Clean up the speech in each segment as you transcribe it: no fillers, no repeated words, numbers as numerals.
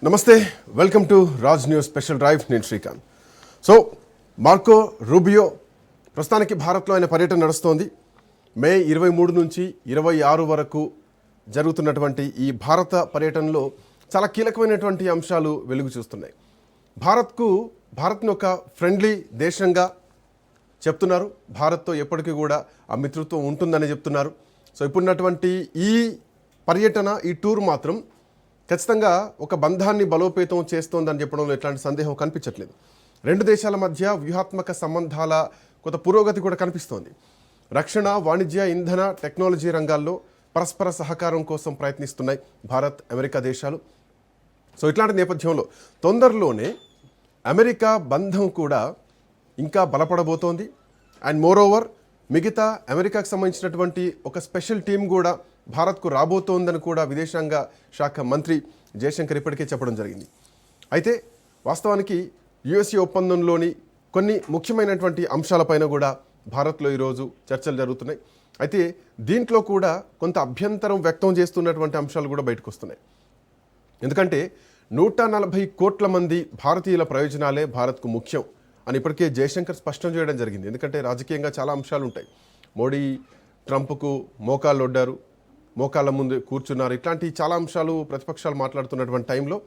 నమస్తే, welcome to Raj news special drive. నేను Srikanth. So Marco Rubio ప్రస్తుతానికి భారత్లో ఆయన పర్యటన నడుస్తోంది. మే 23 నుంచి 26 వరకు జరుగుతున్నటువంటి ఈ భారత పర్యటనలో చాలా కీలకమైనటువంటి అంశాలు వెలుగు చూస్తున్నాయి. భారత్ని ఒక ఫ్రెండ్లీ దేశంగా చెప్తున్నారు. భారత్తో ఎప్పటికీ కూడా ఆ మిత్రత్వం ఉంటుందని చెప్తున్నారు. సో ఇప్పుడున్నటువంటి ఈ పర్యటన, ఈ టూర్ మాత్రం ఖచ్చితంగా ఒక బంధాన్ని బలోపేతం చేస్తోందని చెప్పడంలో ఎట్లాంటి సందేహం కనిపించట్లేదు. రెండు దేశాల మధ్య వ్యూహాత్మక సంబంధాల కొంత పురోగతి కూడా కనిపిస్తోంది. రక్షణ, వాణిజ్య, ఇంధన, టెక్నాలజీ రంగాల్లో పరస్పర సహకారం కోసం ప్రయత్నిస్తున్నాయి భారత్, అమెరికా దేశాలు. సో ఇట్లాంటి నేపథ్యంలో తొందరలోనే అమెరికా బంధం కూడా ఇంకా బలపడబోతోంది. అండ్ మోరోవర్ మిగతా అమెరికాకు సంబంధించినటువంటి ఒక స్పెషల్ టీం కూడా భారత్కు రాబోతోందని కూడా విదేశాంగ శాఖ మంత్రి జయశంకర్ ఇప్పటికే చెప్పడం జరిగింది. అయితే వాస్తవానికి యుఎస్ఏ ఒప్పందంలోని కొన్ని ముఖ్యమైనటువంటి అంశాలపైన కూడా భారత్లో ఈరోజు చర్చలు జరుగుతున్నాయి. అయితే దీంట్లో కూడా కొంత అభ్యంతరం వ్యక్తం చేస్తున్నటువంటి అంశాలు కూడా బయటకు వస్తున్నాయి. ఎందుకంటే 140 కోట్ల మంది భారతీయుల ప్రయోజనాలే భారత్కు ముఖ్యం అని ఇప్పటికే జయశంకర్ స్పష్టం చేయడం జరిగింది. ఎందుకంటే రాజకీయంగా చాలా అంశాలు ఉంటాయి. మోడీ ట్రంప్కు మోకాళ్ళు ఒడ్డారు, మోకాళ్ళ ముందు కూర్చున్నారు, ఇట్లాంటి చాలా అంశాలు ప్రతిపక్షాలు మాట్లాడుతున్నటువంటి టైంలో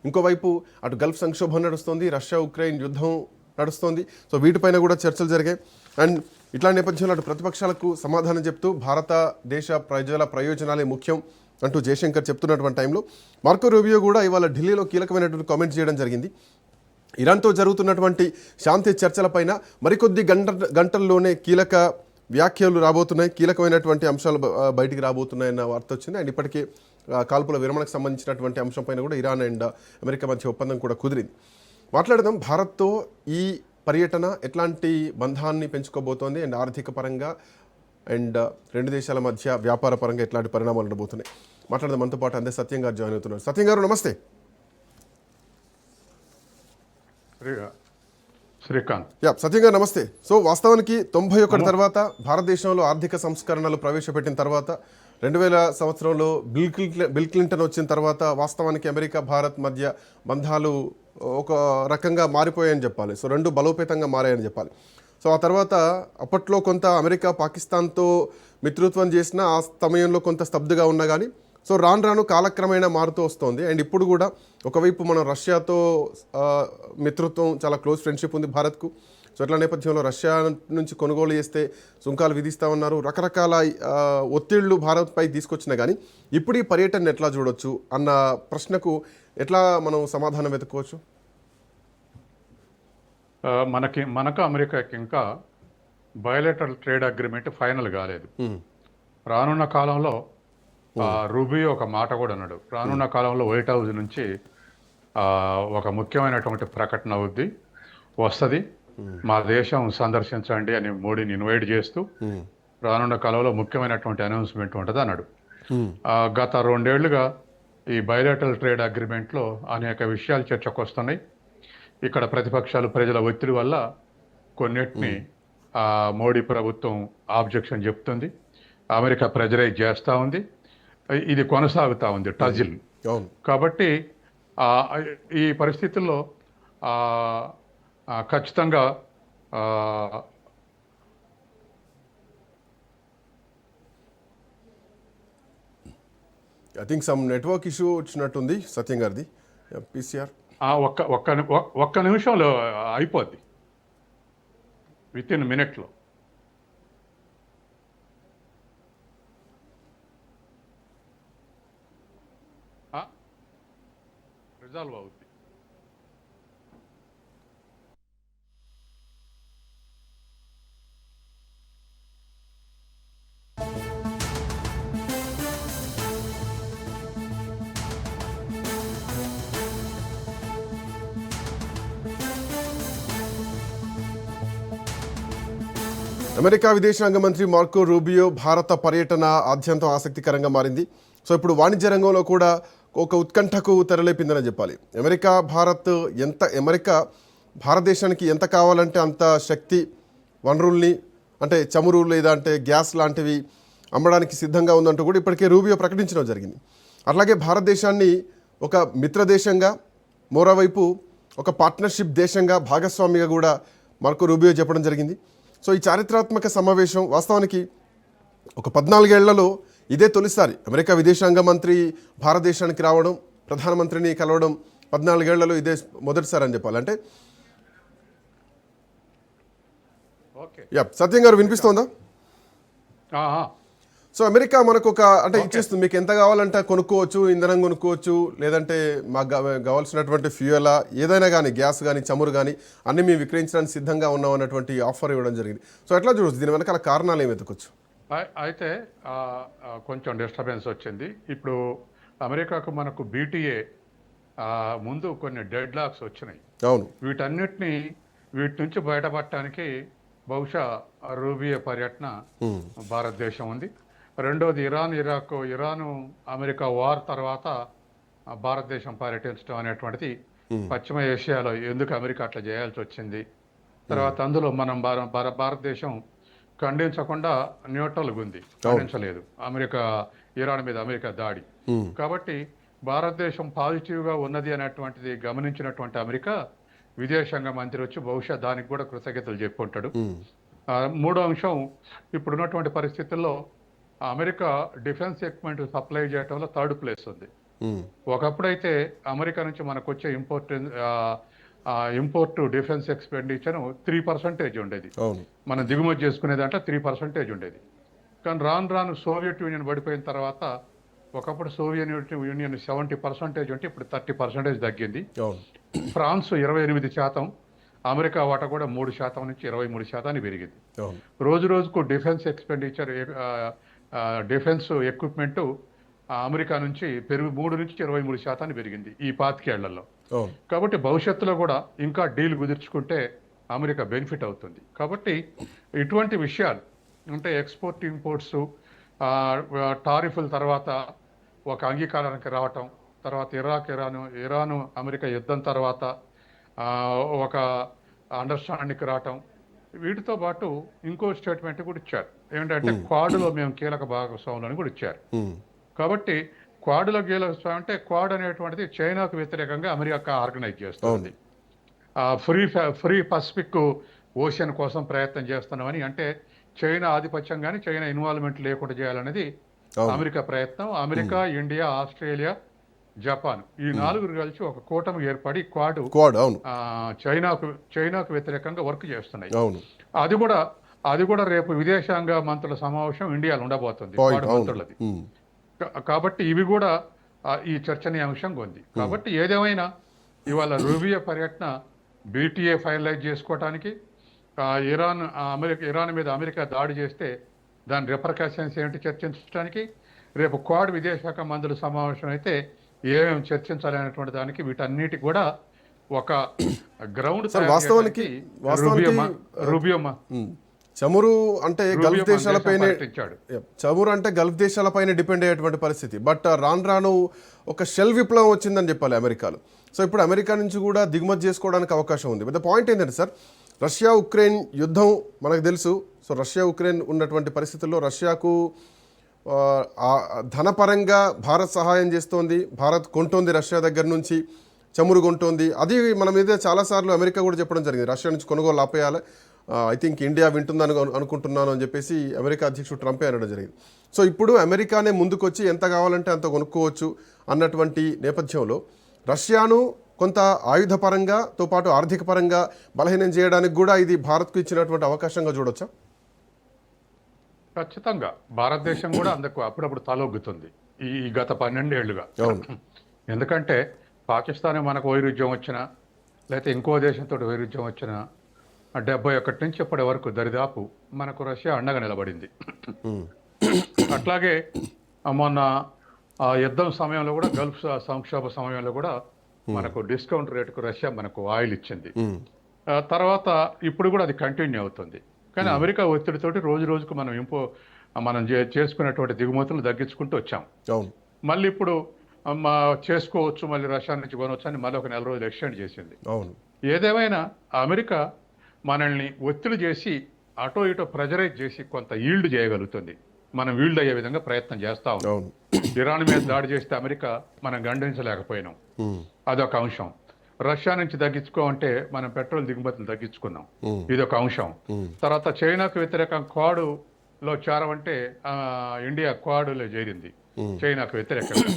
ఇంకోవైపు అటు గల్ఫ్ సంక్షోభం నడుస్తుంది, రష్యా ఉక్రెయిన్ యుద్ధం నడుస్తుంది. సో వీటిపైన కూడా చర్చలు జరిగాయి. అండ్ ఇట్లాంటి నేపథ్యంలో అటు ప్రతిపక్షాలకు సమాధానం చెప్తూ భారతదేశ ప్రజల ప్రయోజనాలే ముఖ్యం అంటూ జయశంకర్ చెప్తున్నటువంటి టైంలో మార్కో రూబియో కూడా ఇవాళ ఢిల్లీలో కీలకమైనటువంటి కామెంట్స్ చేయడం జరిగింది. ఇరాన్తో జరుగుతున్నటువంటి శాంతి చర్చలపైన మరికొద్ది గంటల్లోనే కీలక వ్యాఖ్యలు రాబోతున్నాయి, కీలకమైనటువంటి అంశాలు బయటికి రాబోతున్నాయన్న వార్త వచ్చింది. అండ్ ఇప్పటికే కాల్పుల విరమణకు సంబంధించినటువంటి అంశంపైన కూడా ఇరాన్ అండ్ అమెరికా మధ్య ఒప్పందం కూడా కుదిరింది. మాట్లాడదాం భారత్తో ఈ పర్యటన ఎట్లాంటి బంధాన్ని పెంచుకోబోతోంది, అండ్ ఆర్థిక పరంగా అండ్ రెండు దేశాల మధ్య వ్యాపార పరంగా ఎట్లాంటి పరిణామాలు ఉండబోతున్నాయి. మాట్లాడదాం. మనతో పాటు అందే సత్యం గారు జాయిన్ అవుతున్నారు. సత్యం గారు నమస్తే. శ్రీకాంత్. సత్యం గారు నమస్తే. సో వాస్తవానికి 91 తర్వాత భారతదేశంలో ఆర్థిక సంస్కరణలు ప్రవేశపెట్టిన తర్వాత 2000 సంవత్సరంలో బిల్ క్లింటన్ వచ్చిన తర్వాత వాస్తవానికి అమెరికా భారత్ మధ్య బంధాలు ఒక రకంగా మారిపోయాయని చెప్పాలి. సో రెండు బలోపేతంగా మారాయని చెప్పాలి. సో ఆ తర్వాత అప్పట్లో కొంత అమెరికా పాకిస్తాన్తో మిత్రత్వం చేసిన ఆ సమయంలో కొంత స్తబ్దుగా ఉన్నా కానీ సో రాను కాలక్రమేణా మారుతూ వస్తుంది. అండ్ ఇప్పుడు కూడా ఒకవైపు మనం రష్యాతో మిత్రత్వం, చాలా క్లోజ్ ఫ్రెండ్షిప్ ఉంది భారత్కు. సో ఇట్లా నేపథ్యంలో రష్యా నుంచి కొనుగోలు చేస్తే సుంకాలు విధిస్తూ ఉన్నారు, రకరకాల ఒత్తిళ్లు భారత్పై తీసుకొచ్చినా కానీ ఇప్పుడు ఈ పర్యటన ఎట్లా చూడొచ్చు అన్న ప్రశ్నకు ఎట్లా మనం సమాధానం వెతుక్కోవచ్చు? మనకు అమెరికాకి ఇంకా బయోలేటరల్ ట్రేడ్ అగ్రిమెంట్ ఫైనల్ కాలేదు. రానున్న కాలంలో రూబియో ఒక మాట కూడా అన్నాడు, రానున్న కాలంలో వైట్ హౌస్ నుంచి ఒక ముఖ్యమైనటువంటి ప్రకటన వస్తుంది, మా దేశం సందర్శించండి అని మోడీని ఇన్వైట్ చేస్తూ రానున్న కాలంలో ముఖ్యమైనటువంటి అనౌన్స్మెంట్ ఉంటుంది అన్నాడు. గత 2 ఏళ్లుగా ఈ బయోలేటరల్ ట్రేడ్ అగ్రిమెంట్లో అనేక విషయాలు చర్చకు వస్తున్నాయి. ఇక్కడ ప్రతిపక్షాలు ప్రజల ఒత్తిడి వల్ల కొన్నిటిని మోడీ ప్రభుత్వం ఆబ్జెక్షన్ చెప్తుంది, అమెరికా ప్రెజరైజ్ చేస్తూ ఉంది, ఇది కొనసాగుతూ ఉంది టజిల్. కాబట్టి ఈ పరిస్థితుల్లో ఖచ్చితంగా I think some network issue వచ్చినట్టుంది సత్యం గారిది. పీసీఆర్ ఒక్క నిమిషంలో అయిపోద్ది, వితిన్ మినిట్లో. రిజాల్వ్ అవుద్ది. అమెరికా విదేశాంగ మంత్రి మార్కో రూబియో భారత పర్యటన ఆద్యంతం ఆసక్తికరంగా మారింది. సో ఇప్పుడు వాణిజ్య రంగంలో కూడా ఒక ఉత్కంఠకు తెరలేపిందని చెప్పాలి. అమెరికా భారతదేశానికి ఎంత కావాలంటే అంత శక్తి వనరుల్ని, అంటే చమురు లేదా అంటే గ్యాస్ లాంటివి అమ్మడానికి సిద్ధంగా ఉందంటూ కూడా ఇప్పటికే రూబియో ప్రకటించడం జరిగింది. అట్లాగే భారతదేశాన్ని ఒక మిత్ర దేశంగా మరోవైపు ఒక పార్ట్నర్షిప్ దేశంగా భాగస్వామిగా కూడా మార్కో రూబియో చెప్పడం జరిగింది. సో ఈ చారిత్రాత్మక సమావేశం వాస్తవానికి ఒక 14 ఏళ్లలో ఇదే తొలిసారి అమెరికా విదేశాంగ మంత్రి భారతదేశానికి రావడం, ప్రధానమంత్రిని కలవడం 14 ఏళ్లలో ఇదే మొదటిసారి అని చెప్పాలి. అంటే సత్యం గారు వినిపిస్తోందా? సో అమెరికా మనకు ఒక అంటే ఇచ్చేస్తుంది, మీకు ఎంత కావాలంటే కొనుక్కోవచ్చు, ఇంధనం కొనుక్కోవచ్చు, లేదంటే మాకు కావాల్సినటువంటి ఫ్యూయల్ ఏదైనా కానీ, గ్యాస్ కానీ, చమురు కానీ అన్ని మేము విక్రయించడానికి సిద్ధంగా ఉన్నాం అన్నటువంటి ఆఫర్ ఇవ్వడం జరిగింది. సో ఎట్లా చూడవచ్చు, దీని వెనకాల కారణాలు ఏమి వెతకొచ్చు? అయితే కొంచెం డిస్టర్బెన్స్ వచ్చింది. ఇప్పుడు అమెరికాకు మనకు బీటీఏ ముందు కొన్ని డెడ్ లాక్స్ వచ్చినాయి. అవును, వీటి నుంచి బయటపడటానికి బహుశా రూబియో పర్యటన భారతదేశం ఉంది. రెండోది ఇరాను అమెరికా వార్ తర్వాత భారతదేశం పర్యటించడం అనేటువంటిది పశ్చిమ ఏషియాలో ఎందుకు అమెరికా అట్లా చేయాల్సి వచ్చింది. తర్వాత అందులో మనం భారతదేశం ఖండించకుండా న్యూట్రల్గా ఉంది, ఖండించలేదు ఇరాన్ మీద అమెరికా దాడి. కాబట్టి భారతదేశం పాజిటివ్గా ఉన్నది అనేటువంటిది గమనించినటువంటి అమెరికా విదేశాంగ మంత్రి వచ్చి బహుశా దానికి కూడా కృతజ్ఞతలు చెప్పుకుంటాడు. మూడో అంశం, ఇప్పుడున్నటువంటి పరిస్థితుల్లో అమెరికా డిఫెన్స్ ఎక్విప్మెంట్ సప్లై చేయడంలో 3rd ప్లేస్ ఉంది. ఒకప్పుడైతే అమెరికా నుంచి మనకు వచ్చే ఇంపోర్ట్ డిఫెన్స్ ఎక్స్పెండిచర్ 3% ఉండేది. మనం దిగుమతి చేసుకునే దాంట్లో 3% ఉండేది. కానీ రాను సోవియట్ యూనియన్ పడిపోయిన తర్వాత ఒకప్పుడు సోవియట్ యూనియన్ 70% ఉంటే ఇప్పుడు 30% తగ్గింది. ఫ్రాన్స్ 28%, అమెరికా వాటా కూడా 3% నుంచి 23% పెరిగింది. రోజు రోజుకు defence expenditure defence equipment America నుంచి 3 నుంచి 23% పెరిగింది ఈ 25 ఏళ్లలో. కాబట్టి భవిష్యత్తులో కూడా ఇంకా డీల్ కుదుర్చుకుంటే అమెరికా బెనిఫిట్ అవుతుంది. కాబట్టి ఇటువంటి విషయాలు అంటే ఎక్స్పోర్ట్ ఇంపోర్ట్స్ టారిఫ్ల తర్వాత ఒక అంగీకారానికి రావటం, తర్వాత ఇరాను అమెరికా యుద్ధం తర్వాత ఒక అండర్స్టాండింగ్కి రావటం, వీటితో పాటు ఇంకో స్టేట్మెంట్ కూడా ఇచ్చారు. ఏంటంటే క్వాడ్లో మేము కీలక భాగస్వాములని కూడా ఇచ్చారు. కాబట్టి క్వాడ్లో కీలక అంటే క్వాడ్ అనేటువంటిది చైనాకు వ్యతిరేకంగా అమెరికా ఆర్గనైజ్ చేస్తుంది. ఫ్రీ పసిఫిక్ ఓషన్ కోసం ప్రయత్నం చేస్తున్నామని, అంటే చైనా ఆధిపత్యం కానీ చైనా ఇన్వాల్వ్మెంట్ లేకుండా చేయాలనేది అమెరికా ప్రయత్నం. అమెరికా, ఇండియా, ఆస్ట్రేలియా, జపాన్ ఈ 4 కలిసి ఒక కూటమి ఏర్పడి క్వాడ్ చైనాకు వ్యతిరేకంగా వర్క్ చేస్తున్నాయి. అది కూడా రేపు విదేశాంగ మంత్రుల సమావేశం ఇండియాలో ఉండబోతుంది, క్వాడ్ మంత్రులది. కాబట్టి ఇవి కూడా ఈ చర్చనీయాంశంగా ఉంది. కాబట్టి ఏదేమైనా ఇవాళ రూబియో పర్యటన బీటీఏ ఫైనలైజ్ చేసుకోవటానికి, ఇరాన్ మీద అమెరికా దాడి చేస్తే దాని రిపర్కషన్స్ ఏమిటి చర్చించడానికి, రేపు క్వాడ్ విదేశాంగ మంత్రుల సమావేశం అయితే ఏమేమి చర్చించాలనేటువంటి దానికి వీటన్నిటి కూడా ఒక గ్రౌండ్. వాస్తవానికి రూబియో చమురు అంటే గల్ఫ్ దేశాలపైన డిపెండ్ అయ్యేటువంటి పరిస్థితి. బట్ రాను ఒక షెల్ విప్లవం వచ్చిందని చెప్పాలి అమెరికాలో. సో ఇప్పుడు అమెరికా నుంచి కూడా దిగుమతి చేసుకోవడానికి అవకాశం ఉంది. పెద్ద పాయింట్ ఏంటంటే సార్, రష్యా ఉక్రెయిన్ యుద్ధం మనకు తెలుసు. సో రష్యా ఉక్రెయిన్ ఉన్నటువంటి పరిస్థితుల్లో రష్యాకు ధనపరంగా భారత్ సహాయం చేస్తోంది, భారత్ కొంటోంది రష్యా దగ్గర నుంచి, చమురు కొంటోంది. అది మన మీద చాలాసార్లు అమెరికా కూడా చెప్పడం జరిగింది, రష్యా నుంచి కొనుగోలు ఆపేయాలి, ఐ థింక్ ఇండియా వింటుందని అనుకుంటున్నాను అని చెప్పేసి అమెరికా అధ్యక్షుడు ట్రంపే అనడం జరిగింది. సో ఇప్పుడు అమెరికానే ముందుకొచ్చి ఎంత కావాలంటే అంత కొనుక్కోవచ్చు అన్నటువంటి నేపథ్యంలో రష్యాను కొంత ఆయుధపరంగాతో పాటు ఆర్థిక పరంగా బలహీనం చేయడానికి కూడా ఇది భారత్కు ఇచ్చినటువంటి అవకాశంగా చూడొచ్చా? ఖచ్చితంగా భారతదేశం కూడా అందుకు అప్పుడప్పుడు తలొగ్గుతుంది ఈ గత 12 ఏళ్లుగా. ఎందుకంటే పాకిస్తాన్ మనకు వైరుధ్యం వచ్చినా, లేకపోతే ఇంకో దేశంతో వైరుధ్యం వచ్చినా 71 నుంచి ఇప్పటి వరకు దరిదాపు మనకు రష్యా అండగా నిలబడింది. అట్లాగే మొన్న యుద్ధం సమయంలో కూడా, గల్ఫ్ సంక్షోభ సమయంలో కూడా మనకు డిస్కౌంట్ రేటుకు రష్యా మనకు ఆయిల్ ఇచ్చింది. తర్వాత ఇప్పుడు కూడా అది కంటిన్యూ అవుతుంది. కానీ అమెరికా ఒత్తిడితోటి రోజు రోజుకు మనం చేసుకున్నటువంటి దిగుమతులు తగ్గించుకుంటూ వచ్చాం. మళ్ళీ ఇప్పుడు చేసుకోవచ్చు, మళ్ళీ రష్యా నుంచి కొనవచ్చు అని మళ్ళీ ఒక 4 రోజులు ఎక్స్టెండ్ చేసింది. ఏదేమైనా అమెరికా మనల్ని ఒత్తిడి చేసి అటో ఇటో ప్రెజరైజ్ చేసి కొంత ఈల్డ్ చేయగలుగుతుంది. మనం ఈల్డ్ అయ్యే విధంగా ప్రయత్నం చేస్తా ఉన్నాం. ఇరాన్ మీద దాడి చేస్తే అమెరికా మనం ఖండించలేకపోయినాం, అదొక అంశం. రష్యా నుంచి తగ్గించుకోమంటే మనం పెట్రోల్ దిగుమతులు తగ్గించుకున్నాం, ఇదొక అంశం. తర్వాత చైనాకు వ్యతిరేకం క్వాడ్లో చేరమంటే ఇండియా క్వాడ్లో చేరింది చైనాకు వ్యతిరేకంగా.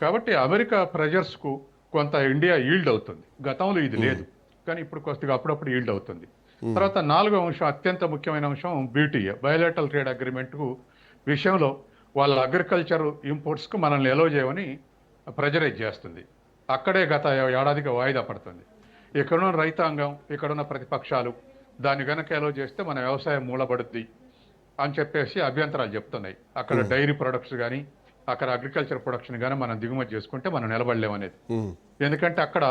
కాబట్టి అమెరికా ప్రెజర్స్ కు కొంత ఇండియా ఈల్డ్ అవుతుంది. గతంలో ఇది లేదు, కానీ ఇప్పుడు కొద్దిగా అప్పుడప్పుడు ఈల్డ్ అవుతుంది. తర్వాత నాలుగో అంశం, అత్యంత ముఖ్యమైన అంశం, BTA బయోలేటరల్ ట్రేడ్ అగ్రిమెంట్ విషయంలో వాళ్ళ అగ్రికల్చర్ ఇంపోర్ట్స్ కు మనల్ని ఎలో చేయమని ప్రెజరైజ్ చేస్తుంది. అక్కడే గత ఏడాదిగా వాయిదా పడుతుంది. ఇక్కడున్న రైతాంగం, ఇక్కడున్న ప్రతిపక్షాలు దాన్ని గనక ఎలో చేస్తే మన వ్యవసాయం మూలబడుద్ది అని చెప్పేసి అభ్యంతరాలు చెప్తున్నాయి. అక్కడ డైరీ ప్రొడక్ట్స్ కానీ అక్కడ అగ్రికల్చర్ ప్రొడక్షన్ కానీ మనం దిగుమతి చేసుకుంటే మనం నిలబడలేమనేది. ఎందుకంటే అక్కడ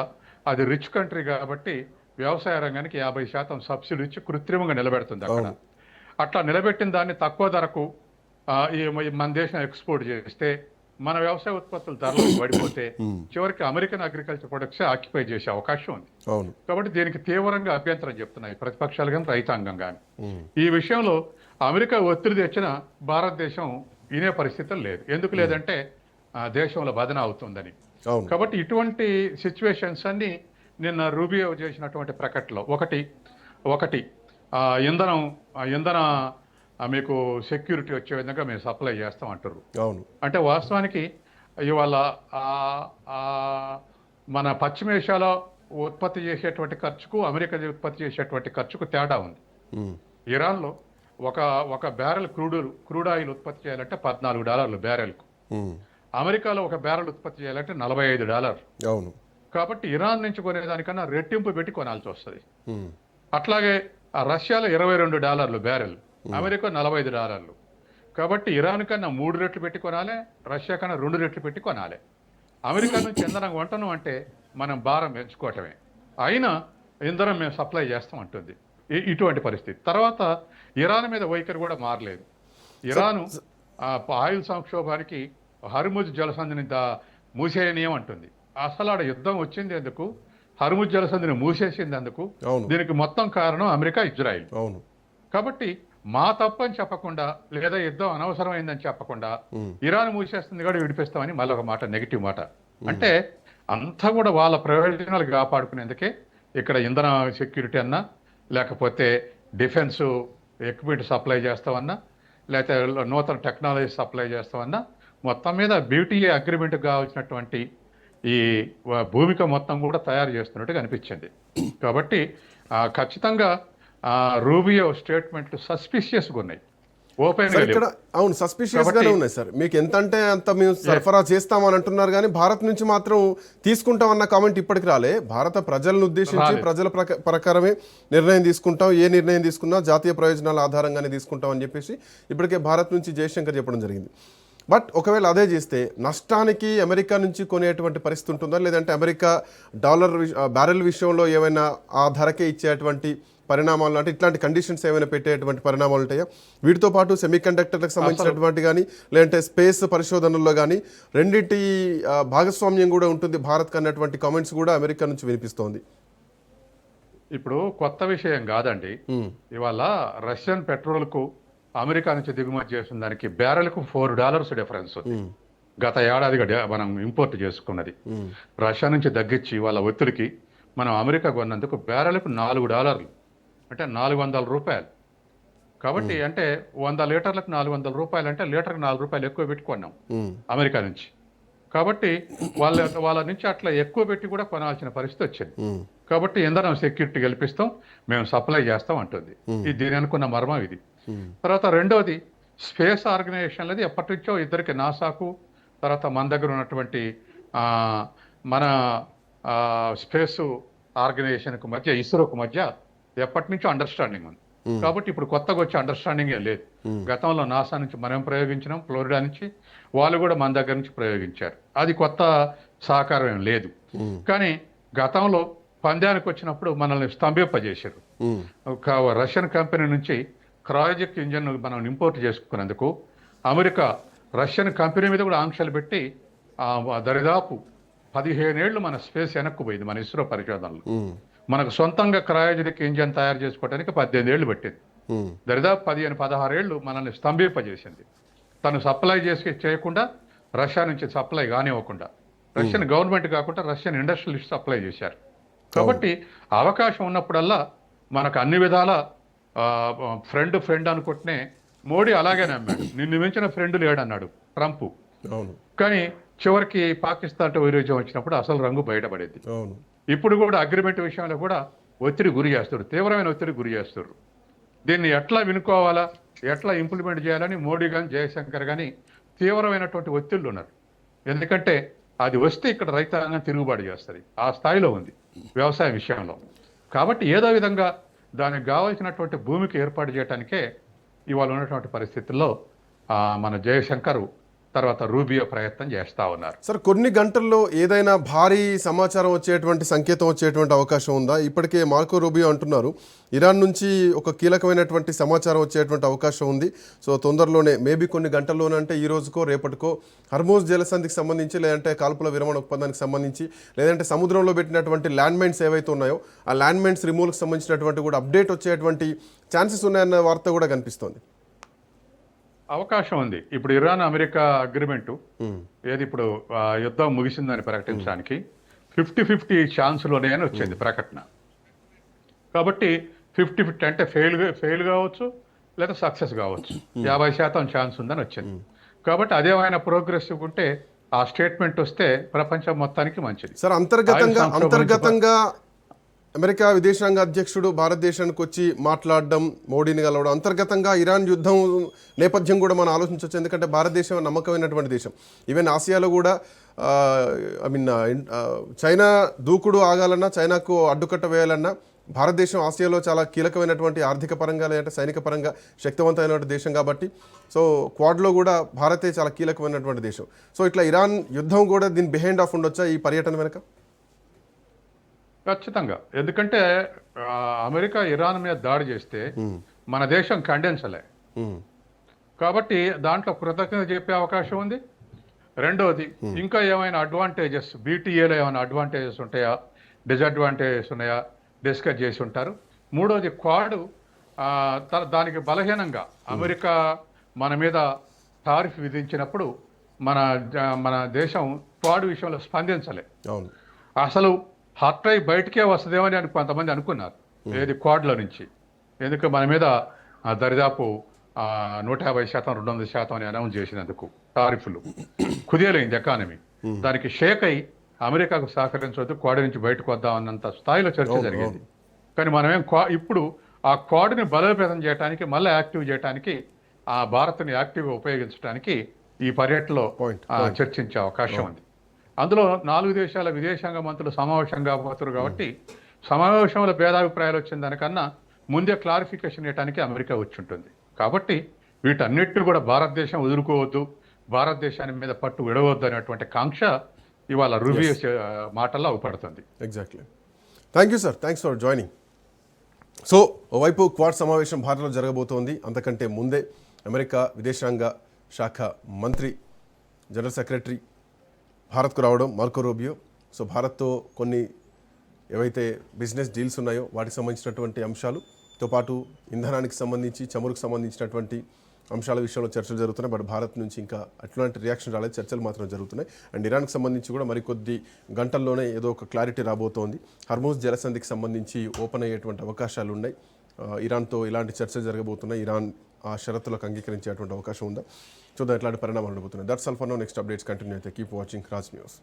అది రిచ్ కంట్రీ కాబట్టి వ్యవసాయ రంగానికి 50% సబ్సిడీ ఇచ్చి కృత్రిమంగా నిలబెడుతుంది అక్కడ. అట్లా నిలబెట్టిన దాన్ని తక్కువ ధరకు మన దేశం ఎక్స్పోర్ట్ చేస్తే మన వ్యవసాయ ఉత్పత్తుల ధరలు పడిపోతే చివరికి అమెరికన్ అగ్రికల్చర్ ప్రొడక్ట్స్ ఆక్యుపై చేసే అవకాశం ఉంది. కాబట్టి దీనికి తీవ్రంగా అభ్యంతరం చెప్తున్నాయి ప్రతిపక్షాలు కానీ రైతాంగం కానీ. ఈ విషయంలో అమెరికా ఒత్తిడి తెచ్చిన భారతదేశం వినే పరిస్థితులు లేదు. ఎందుకు లేదంటే దేశంలో బదన అవుతుందని. కాబట్టి ఇటువంటి సిచ్యువేషన్స్ అన్ని నిన్న రూబియో చేసినటువంటి ప్రకటనలో ఒకటి ఇంధన మీకు సెక్యూరిటీ వచ్చే విధంగా మేము సప్లై చేస్తాం అంటారు. అంటే వాస్తవానికి ఇవాళ మన పశ్చిమ ఏషియాలో ఉత్పత్తి చేసేటువంటి ఖర్చుకు అమెరికా ఉత్పత్తి చేసేటువంటి ఖర్చుకు తేడా ఉంది. ఇరాన్లో ఒక బ్యారెల్ క్రూడ్ ఆయిల్ ఉత్పత్తి చేయాలంటే $14 బ్యారెల్కు. అమెరికాలో ఒక బ్యారెల్ ఉత్పత్తి చేయాలంటే $45. కాబట్టి ఇరాన్ నుంచి కొనేదానికన్నా రెట్టింపు పెట్టి కొనాల్సి వస్తుంది. అట్లాగే రష్యాలో $22 బ్యారెల్, అమెరికా $45. కాబట్టి ఇరాన్ కన్నా 3 రెట్లు పెట్టి కొనాలి, రష్యా కన్నా 2 రెట్లు పెట్టి కొనాలి. అమెరికా నుంచి ఇంధనం కొంటాను అంటే మనం భారం పెంచుకోవటమే. అయినా ఇంధనం మేము సప్లై చేస్తాం అంటుంది. ఇటువంటి పరిస్థితి. తర్వాత ఇరాన్ మీద వైఖరి కూడా మారలేదు. ఇరాను ఆయిల్ సంక్షోభానికి హర్ముజ్ జలసంధిని మూసేయనీయం అంటుంది. అసలు ఆడ యుద్ధం వచ్చింది ఎందుకు, హర్ముజ్ జలసంధిని మూసేసింది ఎందుకు, దీనికి మొత్తం కారణం అమెరికా, ఇజ్రాయిల్. కాబట్టి మా తప్పని చెప్పకుండా లేదా యుద్ధం అనవసరమైందని చెప్పకుండా ఇరాన్ మూసేస్తుంది కూడా విడిపిస్తామని మళ్ళీ ఒక మాట, నెగిటివ్ మాట. అంటే అంతా కూడా వాళ్ళ ప్రయోజనాలు కాపాడుకునేందుకే ఇక్కడ ఇంధన సెక్యూరిటీ అన్నా, లేకపోతే డిఫెన్స్ ఎక్విప్మెంట్ సప్లై చేస్తామన్నా, లేకపోతే నూతన టెక్నాలజీ సప్లై చేస్తామన్నా, మొత్తం మీద BTA అగ్రిమెంట్ కావాల్సినటువంటి ఈ భూమిక మొత్తం కూడా తయారు చేస్తున్నట్టుగా అనిపించింది. కాబట్టి ఖచ్చితంగా రూబియో స్టేట్మెంట్లు సస్పిషియస్గా ఉన్నాయి. అవును, సస్పిషియస్ గానే ఉన్నాయి సార్. మీకు ఎంత అంటే అంత మేము సరఫరా చేస్తామని అంటున్నారు, కానీ భారత్ నుంచి మాత్రం తీసుకుంటామన్న కామెంట్ ఇప్పటికి రాలే. భారత ప్రజలను ఉద్దేశించి ప్రజల ప్రకారమే నిర్ణయం తీసుకుంటాం, ఏ నిర్ణయం తీసుకున్నా జాతీయ ప్రయోజనాల ఆధారంగానే తీసుకుంటాం అని చెప్పేసి ఇప్పటికే భారత్ నుంచి జయశంకర్ చెప్పడం జరిగింది. బట్ ఒకవేళ అదే చేస్తే నష్టానికి అమెరికా నుంచి కొనేటువంటి పరిస్థితి ఉంటుందా, లేదంటే అమెరికా డాలర్ బ్యారెల్ విషయంలో ఏమైనా ఆ ధరకే ఇచ్చేటువంటి పరిణామాలు, అంటే ఇట్లాంటి కండిషన్స్ ఏమైనా పెట్టేటువంటి పరిణామాలు ఉంటాయా? వీటితో పాటు సెమీ కండక్టర్లకు సంబంధించినటువంటి కానీ, లేదంటే స్పేస్ పరిశోధనల్లో కానీ రెండింటి భాగస్వామ్యం కూడా ఉంటుంది భారత్ అన్నటువంటి కామెంట్స్ కూడా అమెరికా నుంచి వినిపిస్తోంది. ఇప్పుడు కొత్త విషయం కాదండి. ఇవాళ రష్యన్ పెట్రోల్కు అమెరికా నుంచి దిగుమతి చేసిన దానికి బ్యారెల్కు $4 డిఫరెన్స్ ఉంది. గత ఏడాదిగా మనం ఇంపోర్ట్ చేసుకున్నది. రష్యా నుంచి తగ్గించి వాళ్ళ ఒత్తిడికి మనం అమెరికా కొన్నందుకు బ్యారెల్కు $4, అంటే $400. కాబట్టి అంటే 100 లీటర్లకు $400 అంటే లీటర్కి $4 ఎక్కువ పెట్టి కొన్నాం అమెరికా నుంచి. కాబట్టి వాళ్ళ నుంచి అట్లా ఎక్కువ పెట్టి కూడా కొనాల్సిన పరిస్థితి వచ్చింది. కాబట్టి ఇంధనం సెక్యూరిటీ కల్పిస్తాం, మేము సప్లై చేస్తాం అంటుంది. ఇది దీని అనుకున్న మర్మం ఇది. తర్వాత రెండోది స్పేస్ ఆర్గనైజేషన్లది ఎప్పటి నుంచో ఇద్దరికి, నాసాకు తర్వాత మన దగ్గర ఉన్నటువంటి మన స్పేస్ ఆర్గనైజేషన్కు మధ్య, ఇస్రోకు మధ్య ఎప్పటి నుంచో అండర్స్టాండింగ్ ఉంది. కాబట్టి ఇప్పుడు కొత్తగా వచ్చే అండర్స్టాండింగ్ ఏం లేదు. గతంలో నాసా నుంచి మనం ప్రయోగించినాం, ఫ్లోరిడా నుంచి వాళ్ళు కూడా మన దగ్గర నుంచి ప్రయోగించారు. అది కొత్త సహకారం ఏం లేదు. కానీ గతంలో పంద్యానికి వచ్చినప్పుడు మనల్ని స్తంభింపజేశారు. రష్యన్ కంపెనీ నుంచి క్రయోజెట్ ఇంజన్ మనం ఇంపోర్ట్ చేసుకున్నందుకు అమెరికా రష్యన్ కంపెనీ మీద కూడా ఆంక్షలు పెట్టి దరిదాపు 15 ఏళ్ళు మన స్పేస్ వెనక్కుపోయింది. మన ఇస్రో పరిశోధనలు మనకు సొంతంగా క్రయోజెనిక్ ఇంజన్ తయారు చేసుకోవడానికి 18 ఏళ్ళు పట్టింది. దరిదాపు 15-16 ఏళ్ళు మనల్ని స్తంభింపజేసింది. తను సప్లై చేయకుండా రష్యా నుంచి సప్లై కానివ్వకుండా, రష్యన్ గవర్నమెంట్ కాకుండా రష్యన్ ఇండస్ట్రియలిస్ట్ సప్లై చేశారు. కాబట్టి అవకాశం ఉన్నప్పుడల్లా మనకు అన్ని విధాల ఫ్రెండ్ అనుకుంటేనే మోడీ అలాగే నమ్మాడు. నిన్ను మించిన ఫ్రెండ్ లేడన్నాడు ట్రంప్. అవును కానీ చివరికి పాకిస్తాన్తో వైరుధ్యం వచ్చినప్పుడు అసలు రంగు బయటపడేది. అవును ఇప్పుడు కూడా అగ్రిమెంట్ విషయంలో కూడా ఒత్తిడి గురి చేస్తారు, తీవ్రమైన ఒత్తిడి గురి చేస్తారు. దీన్ని ఎట్లా వినుకోవాలా, ఎట్లా ఇంప్లిమెంట్ చేయాలని మోడీ కానీ జయశంకర్ కానీ తీవ్రమైనటువంటి ఒత్తిళ్ళు ఉన్నారు. ఎందుకంటే అది వస్తే ఇక్కడ రైతాంగం తిరుగుబాటు చేస్తుంది, ఆ స్థాయిలో ఉంది వ్యవసాయ విషయంలో. కాబట్టి ఏదో విధంగా దానికి కావాల్సినటువంటి భూమికి ఏర్పాటు చేయడానికే ఇవాళ ఉన్నటువంటి పరిస్థితుల్లో మన జయశంకర్ తర్వాత రూబియో ప్రయత్నం చేస్తూ ఉన్నారు. సార్, కొన్ని గంటల్లో ఏదైనా భారీ సమాచారం వచ్చేటువంటి సంకేతం వచ్చేటువంటి అవకాశం ఉందా? ఇప్పటికే మార్కో రూబియో అంటున్నారు ఇరాన్ నుంచి ఒక కీలకమైనటువంటి సమాచారం వచ్చేటువంటి అవకాశం ఉంది. సో తొందరలోనే, మేబీ కొన్ని గంటల్లోనే, అంటే ఈ రోజుకో రేపటికో హర్మోజ్ జలసంధికి సంబంధించి, లేదంటే కాల్పుల విరమణ ఒప్పందానికి సంబంధించి, లేదంటే సముద్రంలో పెట్టినటువంటి ల్యాండ్ మైన్స్ ఏవైతే ఉన్నాయో ఆ ల్యాండ్ మైన్స్ రిమూవల్కి సంబంధించినటువంటి కూడా అప్డేట్ వచ్చేటువంటి ఛాన్సెస్ ఉన్నాయన్న వార్త కూడా కనిపిస్తోంది. అవకాశం ఉంది. ఇప్పుడు ఇరాన్ అమెరికా అగ్రిమెంటు ఏది ఇప్పుడు యుద్ధం ముగిసిందని ప్రకటించడానికి 50-50 ఛాన్స్లోనే అని వచ్చింది ప్రకటన. కాబట్టి 50-50 అంటే ఫెయిల్ కావచ్చు లేదా సక్సెస్ కావచ్చు, 50% ఛాన్స్ ఉందని వచ్చింది. కాబట్టి అదేమైనా ప్రోగ్రెసివ్ ఉంటే ఆ స్టేట్మెంట్ వస్తే ప్రపంచం మొత్తానికి మంచిది. సార్, అంతర్గతంగా అమెరికా విదేశాంగ అధ్యక్షుడు భారతదేశానికి వచ్చి మాట్లాడడం, మోడీని కలవడం, అంతర్గతంగా ఇరాన్ యుద్ధం నేపథ్యం కూడా మనం ఆలోచించవచ్చు. ఎందుకంటే భారతదేశం నమ్మకమైనటువంటి దేశం. ఈవెన్ ఆసియాలో కూడా చైనా దూకుడు ఆగాలన్నా, చైనాకు అడ్డుకట్ట వేయాలన్నా భారతదేశం ఆసియాలో చాలా కీలకమైనటువంటి ఆర్థిక పరంగా లేదంటే సైనిక పరంగా శక్తివంతమైనటువంటి దేశం. కాబట్టి సో క్వాడ్లో కూడా భారతే చాలా కీలకమైనటువంటి దేశం. సో ఇట్లా ఇరాన్ యుద్ధం కూడా దీని బిహైండ్ ఆఫ్ ఉండొచ్చా ఈ పర్యటన వెనక? ఖచ్చితంగా. ఎందుకంటే అమెరికా ఇరాన్ మీద దాడి చేస్తే మన దేశం ఖండించలే, కాబట్టి దాంట్లో కృతజ్ఞత చెప్పే అవకాశం ఉంది. రెండోది, ఇంకా ఏమైనా అడ్వాంటేజెస్, బీటీఏలో ఏమైనా అడ్వాంటేజెస్ ఉంటాయా, డిసడ్వాంటేజెస్ ఉన్నాయా డిస్కస్ చేసి ఉంటారు. మూడోది, క్వాడ్ దానికి బలహీనంగా అమెరికా మన మీద టారిఫ్ విధించినప్పుడు మన దేశం క్వాడ్ విషయంలో స్పందించలే. అసలు హర్ట్ అయి బయటకే వస్తుందేమని కొంతమంది అనుకున్నారు ఏది క్వాడ్లో నుంచి. ఎందుకు మన మీద దరిదాపు 150%, 200% అని అనౌన్స్ చేసినందుకు టారిఫ్లు కుదేలైంది ఎకానమీ. దానికి షేక్ అయి అమెరికాకు సహకరించవద్దు, క్వాడ్ నుంచి బయటకు వద్దామన్నంత స్థాయిలో చర్చ జరిగింది. కానీ మనమేం ఇప్పుడు ఆ క్వాడ్ని బలోపేతం చేయడానికి, మళ్ళీ యాక్టివ్ చేయడానికి, ఆ భారత్ని యాక్టివ్గా ఉపయోగించడానికి ఈ పర్యటనలో చర్చించే అవకాశం ఉంది. అందులో 4 దేశాల విదేశాంగ మంత్రులు సమావేశం కాబోతున్నారు. కాబట్టి సమావేశంలో భేదాభిప్రాయాలు వచ్చిన దానికన్నా ముందే క్లారిఫికేషన్ ఇవ్వడానికి అమెరికా వచ్చి ఉంటుంది. కాబట్టి వీటన్నిటిని కూడా భారతదేశం వదులుకోవద్దు, భారతదేశాన్ని మీద పట్టు విడవద్దు అనేటువంటి కాంక్ష ఇవాళ రూబియో మాటల్లో అవపడుతుంది. Exactly. Thank you sir, thanks for joining. So ఓవైపు క్వాడ్ సమావేశం భారత్లో జరగబోతోంది. అంతకంటే ముందే అమెరికా విదేశాంగ శాఖ మంత్రి, జనరల్ సెక్రటరీ భారత్కు రావడం, మార్కో రూబియో. సో భారత్తో కొన్ని ఏవైతే బిజినెస్ డీల్స్ ఉన్నాయో వాటికి సంబంధించినటువంటి అంశాలతో పాటు ఇంధనానికి సంబంధించి, చమురుకు సంబంధించినటువంటి అంశాల విషయంలో చర్చలు జరుగుతున్నాయి. బట్ భారత్ నుంచి ఇంకా అట్లాంటి రియాక్షన్ రాలేదు, చర్చలు మాత్రం జరుగుతున్నాయి. అండ్ ఇరాన్కి సంబంధించి కూడా మరికొద్ది గంటల్లోనే ఏదో ఒక క్లారిటీ రాబోతోంది. హర్మోజ్ జలసంధికి సంబంధించి ఓపెన్ అయ్యేటువంటి అవకాశాలు ఉన్నాయి. ఇరాన్తో ఇలాంటి చర్చలు జరగబోతున్నాయి. ఇరాన్ ఆ షరతులకు అంగీకరించేటువంటి అవకాశం ఉందా? చూద్దాం ఎట్లాంటి పరిణామాలు ఉండబోతున్నాయి. That's all for now. Next updates continue అయితే కీప్ వాచింగ్ రాజ్ న్యూస్.